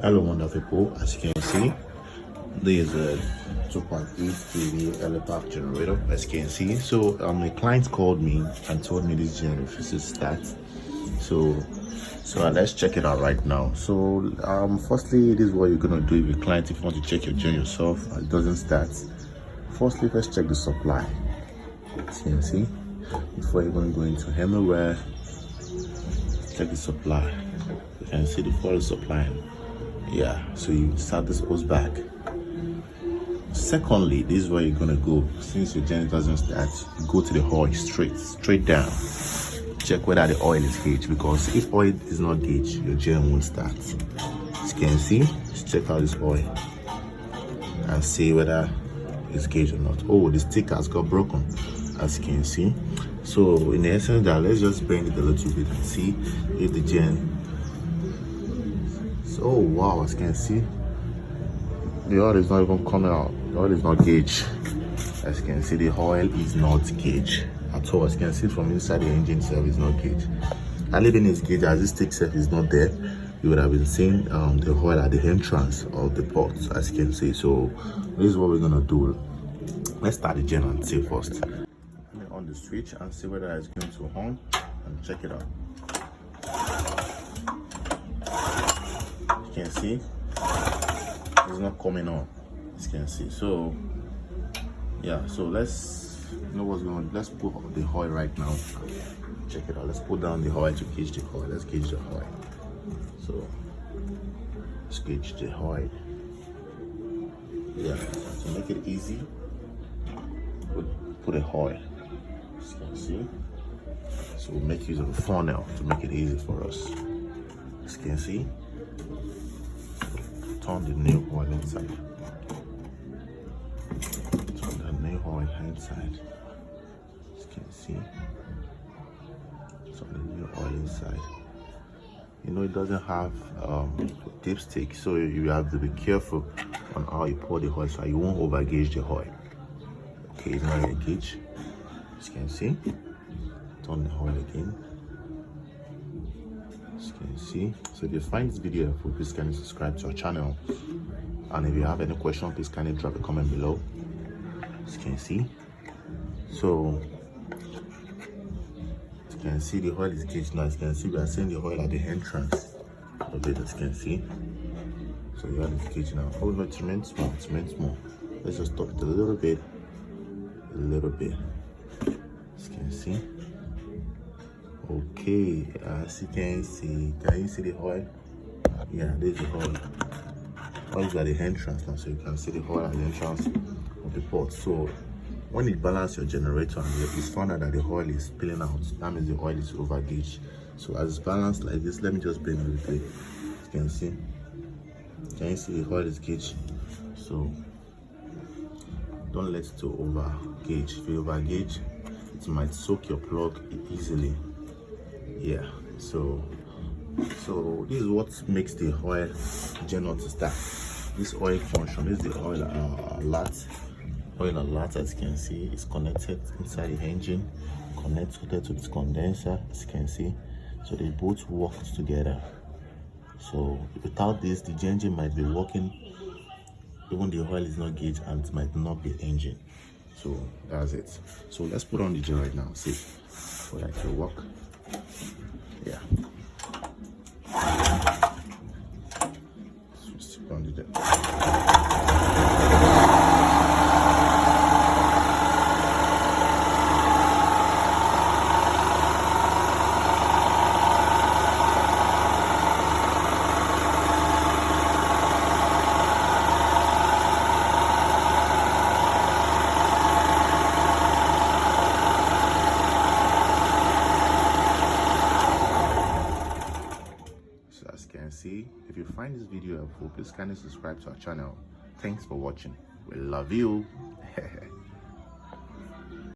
Hello, wonderful people. As you can see, this is a 2.8 kV LPAC generator. As you can see, so the client called me and told me this generator refuses to start. So let's check it out right now. So firstly, this is what you're gonna do with your client if you want to check your gen yourself and it doesn't start. Firstly, let's check the supply. As you can see, before even going to anywhere, check the supply. You can see the fuel supplying. Yeah, so you start this hose back. Secondly, this is where you're gonna go. Since your gen doesn't start, you go to the oil straight down. Check whether the oil is gauged, because if oil is not gauged, your gen won't start. As you can see, just check out this oil and see whether it's gauged or not. Oh, the sticker has got broken, as you can see. So in the essence that, let's just bend it a little bit and see if the gen. So, oh wow, as you can see, the oil is not even coming out. The oil is not gauged. As you can see, the oil is not gauged at all. As you can see from inside, the engine itself is not gauged. And even is gauged, as this stick itself is not there, you would have been seeing the oil at the entrance of the port, as you can see. So this is what we're gonna do. Let's start the gen and see first. Let me on the switch and see whether it's going to on and check it out. You can see it's not coming on, as you can see. So yeah, so let's know what's going on. Let's put the oil right now, check it out. Let's put down the oil to gauge the oil. Let's gauge the oil. So let's gauge the oil. Yeah, to make it easy, put a oil, as you can see. So we'll make use of a funnel to make it easy for us. As you can see, turn the new oil inside. Turn the new oil inside. As you can see, turn the new oil inside. You know, it doesn't have dipstick, so you have to be careful on how you pour the oil so you won't over gauge the oil. Okay, it's not a gauge. As you can see, turn the oil again. As you can see. So if you find this video helpful, please kindly subscribe to our channel, and if you have any question, please kindly drop a comment below. As you can see, so as you can see, the oil is gauged now. As you can see, we are seeing the oil at the entrance of it, as you can see. So the oil is gauged now. Oh no, it remains small, it remains small. Let's just stop it a little bit, as you can see. Okay, as you can you see the oil? Yeah, this is the oil. Oil is at the entrance now, so you can see the oil at the entrance of the port. So when it balances your generator and it's found out that the oil is spilling out, that means the oil is over gauged. So as it's balanced like this, let me just bring it with you. You can you see the oil is gauged? So don't let it over gauge. If you over gauge, it might soak your plug easily. Yeah, so this is what makes the oil gen not to start. This oil function, this is the oil alert, as you can see, is connected inside the engine, connected to this condenser, as you can see. So they both work together. So without this, the engine might be working, even the oil is not gauged, and it might not be an engine. So that's it. So let's put on the gen right now, see for that to work. Yeah. Just put on the gen. As you can see, if you find this video helpful, please kindly subscribe to our channel. Thanks for watching. We love you.